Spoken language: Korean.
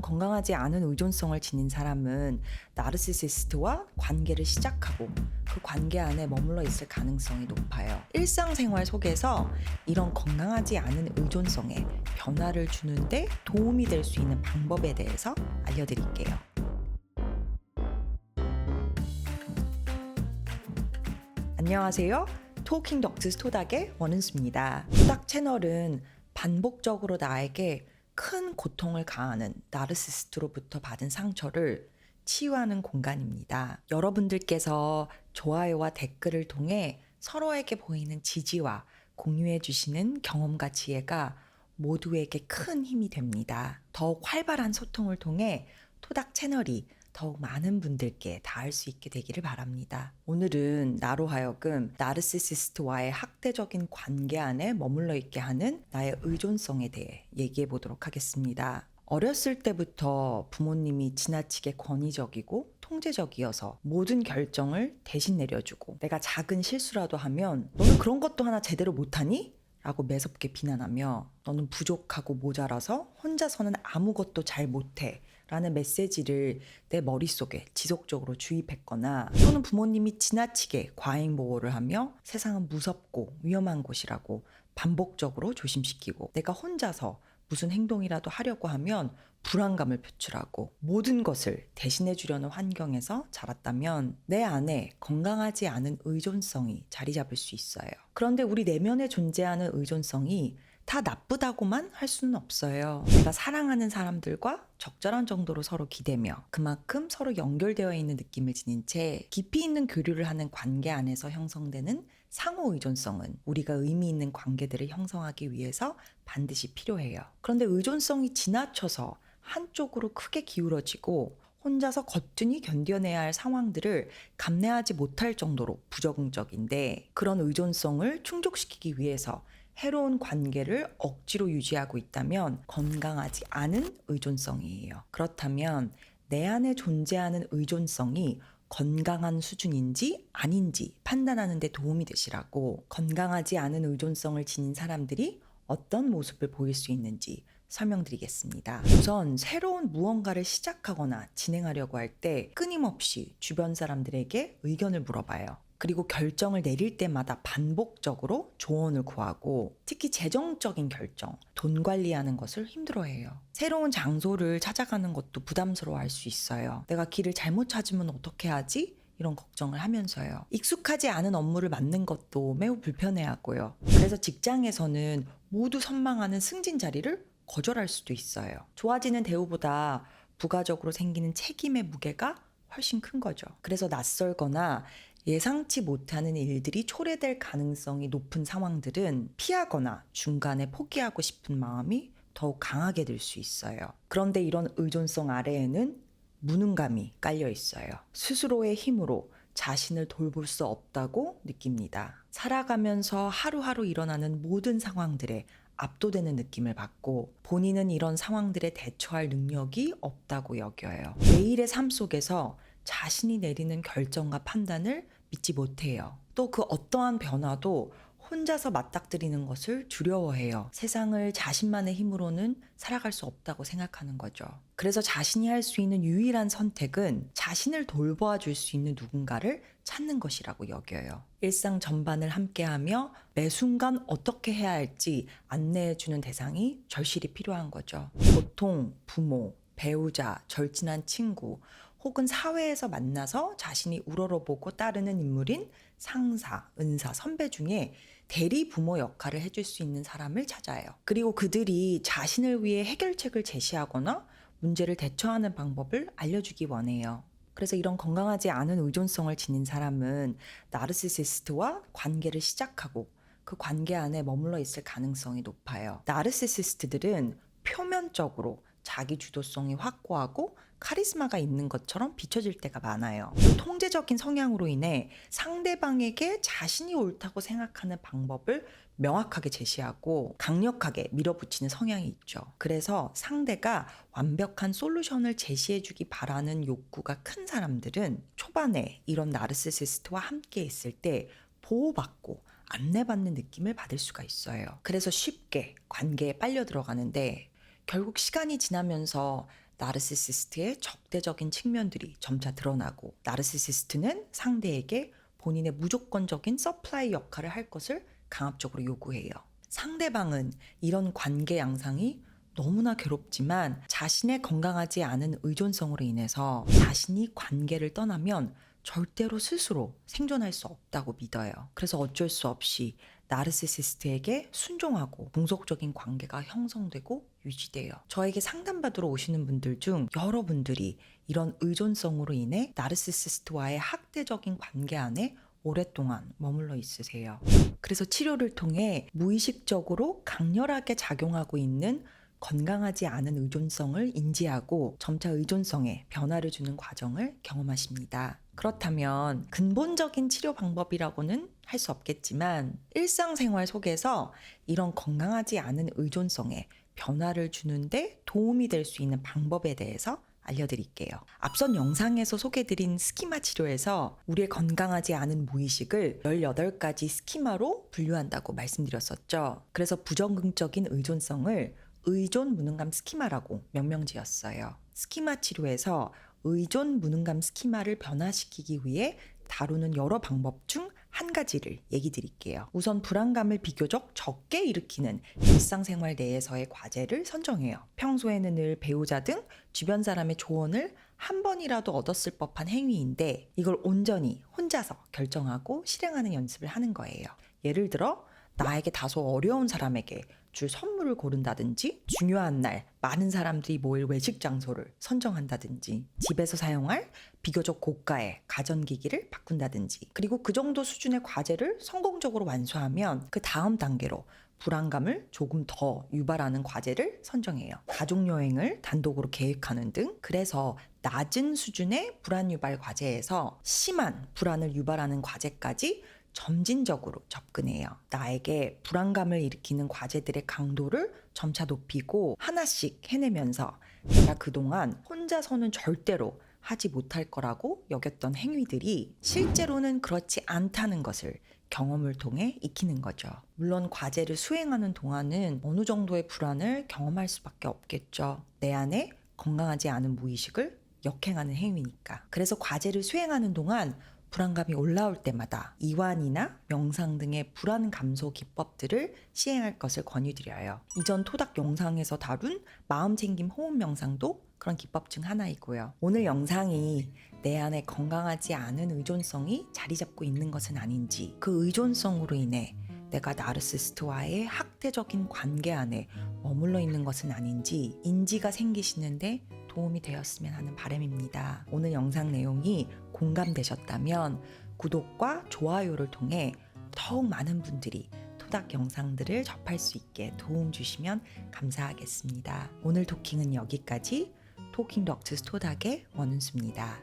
건강하지 않은 의존성을 지닌 사람은 나르시시스트와 관계를 시작하고 그 관계 안에 머물러 있을 가능성이 높아요. 일상생활 속에서 이런 건강하지 않은 의존성에 변화를 주는데 도움이 될 수 있는 방법에 대해서 알려드릴게요. 안녕하세요. 토킹 덕스 토닥의 원은수입니다. 토닥 채널은 반복적으로 나에게 큰 고통을 가하는 나르시시스트로부터 받은 상처를 치유하는 공간입니다. 여러분들께서 좋아요와 댓글을 통해 서로에게 보이는 지지와 공유해 주시는 경험과 지혜가 모두에게 큰 힘이 됩니다. 더욱 활발한 소통을 통해 토닥 채널이 더욱 많은 분들께 닿을 수 있게 되기를 바랍니다. 오늘은 나로 하여금 나르시시스트와의 학대적인 관계 안에 머물러 있게 하는 나의 의존성에 대해 얘기해 보도록 하겠습니다. 어렸을 때부터 부모님이 지나치게 권위적이고 통제적이어서 모든 결정을 대신 내려주고 내가 작은 실수라도 하면 너는 그런 것도 하나 제대로 못하니? 라고 매섭게 비난하며 너는 부족하고 모자라서 혼자서는 아무것도 잘 못해 라는 메시지를 내 머릿속에 지속적으로 주입했거나 또는 부모님이 지나치게 과잉 보호를 하며 세상은 무섭고 위험한 곳이라고 반복적으로 조심시키고 내가 혼자서 무슨 행동이라도 하려고 하면 불안감을 표출하고 모든 것을 대신해 주려는 환경에서 자랐다면 내 안에 건강하지 않은 의존성이 자리 잡을 수 있어요. 그런데 우리 내면에 존재하는 의존성이 다 나쁘다고만 할 수는 없어요. 내가 사랑하는 사람들과 적절한 정도로 서로 기대며 그만큼 서로 연결되어 있는 느낌을 지닌 채 깊이 있는 교류를 하는 관계 안에서 형성되는 상호 의존성은 우리가 의미 있는 관계들을 형성하기 위해서 반드시 필요해요. 그런데 의존성이 지나쳐서 한쪽으로 크게 기울어지고 혼자서 거뜬히 견뎌내야 할 상황들을 감내하지 못할 정도로 부적응적인데 그런 의존성을 충족시키기 위해서 해로운 관계를 억지로 유지하고 있다면 건강하지 않은 의존성이에요. 그렇다면 내 안에 존재하는 의존성이 건강한 수준인지 아닌지 판단하는 데 도움이 되시라고 건강하지 않은 의존성을 지닌 사람들이 어떤 모습을 보일 수 있는지 설명드리겠습니다. 우선 새로운 무언가를 시작하거나 진행하려고 할 때 끊임없이 주변 사람들에게 의견을 물어봐요. 그리고 결정을 내릴 때마다 반복적으로 조언을 구하고 특히 재정적인 결정, 돈 관리하는 것을 힘들어해요. 새로운 장소를 찾아가는 것도 부담스러워할 수 있어요. 내가 길을 잘못 찾으면 어떻게 하지? 이런 걱정을 하면서요. 익숙하지 않은 업무를 맡는 것도 매우 불편해하고요. 그래서 직장에서는 모두 선망하는 승진 자리를 거절할 수도 있어요. 좋아지는 대우보다 부가적으로 생기는 책임의 무게가 훨씬 큰 거죠. 그래서 낯설거나 예상치 못하는 일들이 초래될 가능성이 높은 상황들은 피하거나 중간에 포기하고 싶은 마음이 더욱 강하게 들 수 있어요. 그런데 이런 의존성 아래에는 무능감이 깔려 있어요. 스스로의 힘으로 자신을 돌볼 수 없다고 느낍니다. 살아가면서 하루하루 일어나는 모든 상황들에 압도되는 느낌을 받고 본인은 이런 상황들에 대처할 능력이 없다고 여겨요. 매일의 삶 속에서 자신이 내리는 결정과 판단을 믿지 못해요. 또 그 어떠한 변화도 혼자서 맞닥뜨리는 것을 두려워해요. 세상을 자신만의 힘으로는 살아갈 수 없다고 생각하는 거죠. 그래서 자신이 할 수 있는 유일한 선택은 자신을 돌보아 줄 수 있는 누군가를 찾는 것이라고 여겨요. 일상 전반을 함께하며 매 순간 어떻게 해야 할지 안내해주는 대상이 절실히 필요한 거죠. 보통 부모, 배우자, 절친한 친구, 혹은 사회에서 만나서 자신이 우러러보고 따르는 인물인 상사, 은사, 선배 중에 대리 부모 역할을 해줄 수 있는 사람을 찾아요. 그리고 그들이 자신을 위해 해결책을 제시하거나 문제를 대처하는 방법을 알려주기 원해요. 그래서 이런 건강하지 않은 의존성을 지닌 사람은 나르시시스트와 관계를 시작하고 그 관계 안에 머물러 있을 가능성이 높아요. 나르시시스트들은 표면적으로 자기 주도성이 확고하고 카리스마가 있는 것처럼 비춰질 때가 많아요. 통제적인 성향으로 인해 상대방에게 자신이 옳다고 생각하는 방법을 명확하게 제시하고 강력하게 밀어붙이는 성향이 있죠. 그래서 상대가 완벽한 솔루션을 제시해주기 바라는 욕구가 큰 사람들은 초반에 이런 나르시시스트와 함께 있을 때 보호받고 안내받는 느낌을 받을 수가 있어요. 그래서 쉽게 관계에 빨려 들어가는데 결국 시간이 지나면서 나르시시스트의 적대적인 측면들이 점차 드러나고, 나르시시스트는 상대에게 본인의 무조건적인 서플라이 역할을 할 것을 강압적으로 요구해요. 상대방은 이런 관계 양상이 너무나 괴롭지만 자신의 건강하지 않은 의존성으로 인해서 자신이 관계를 떠나면 절대로 스스로 생존할 수 없다고 믿어요. 그래서 어쩔 수 없이 나르시시스트에게 순종하고 동속적인 관계가 형성되고 유지돼요. 저에게 상담받으러 오시는 분들 중 여러분들이 이런 의존성으로 인해 나르시시스트와의 학대적인 관계 안에 오랫동안 머물러 있으세요. 그래서 치료를 통해 무의식적으로 강렬하게 작용하고 있는 건강하지 않은 의존성을 인지하고 점차 의존성에 변화를 주는 과정을 경험하십니다. 그렇다면 근본적인 치료 방법이라고는 할 수 없겠지만 일상생활 속에서 이런 건강하지 않은 의존성에 변화를 주는데 도움이 될 수 있는 방법에 대해서 알려드릴게요. 앞선 영상에서 소개드린 스키마 치료에서 우리의 건강하지 않은 무의식을 18가지 스키마로 분류한다고 말씀드렸었죠. 그래서 부정긍적인 의존성을 의존 무능감 스키마라고 명명지었어요. 스키마 치료에서 의존 무능감 스키마를 변화시키기 위해 다루는 여러 방법 중 한 가지를 얘기 드릴게요. 우선 불안감을 비교적 적게 일으키는 일상생활 내에서의 과제를 선정해요. 평소에는 늘 배우자 등 주변 사람의 조언을 한 번이라도 얻었을 법한 행위인데 이걸 온전히 혼자서 결정하고 실행하는 연습을 하는 거예요. 예를 들어 나에게 다소 어려운 사람에게 줄 선물을 고른다든지, 중요한 날 많은 사람들이 모일 외식 장소를 선정한다든지, 집에서 사용할 비교적 고가의 가전기기를 바꾼다든지, 그리고 그 정도 수준의 과제를 성공적으로 완수하면 그 다음 단계로 불안감을 조금 더 유발하는 과제를 선정해요. 가족여행을 단독으로 계획하는 등, 그래서 낮은 수준의 불안 유발 과제에서 심한 불안을 유발하는 과제까지 점진적으로 접근해요. 나에게 불안감을 일으키는 과제들의 강도를 점차 높이고 하나씩 해내면서 내가 그동안 혼자서는 절대로 하지 못할 거라고 여겼던 행위들이 실제로는 그렇지 않다는 것을 경험을 통해 익히는 거죠. 물론 과제를 수행하는 동안은 어느 정도의 불안을 경험할 수밖에 없겠죠. 내 안에 건강하지 않은 무의식을 역행하는 행위니까. 그래서 과제를 수행하는 동안 불안감이 올라올 때마다 이완이나 명상 등의 불안 감소 기법들을 시행할 것을 권유드려요. 이전 토닥 영상에서 다룬 마음 챙김 호흡 명상도 그런 기법 중 하나이고요. 오늘 영상이 내 안에 건강하지 않은 의존성이 자리 잡고 있는 것은 아닌지, 그 의존성으로 인해 내가 나르시시스트와의 학대적인 관계 안에 머물러 있는 것은 아닌지 인지가 생기시는데 도움이 되었으면 하는 바람입니다. 오늘 영상 내용이 공감되셨다면 구독과 좋아요를 통해 더욱 많은 분들이 토닥 영상들을 접할 수 있게 도움 주시면 감사하겠습니다. 오늘 토킹은 여기까지. 토킹 덕트스 토닥의 원은수입니다.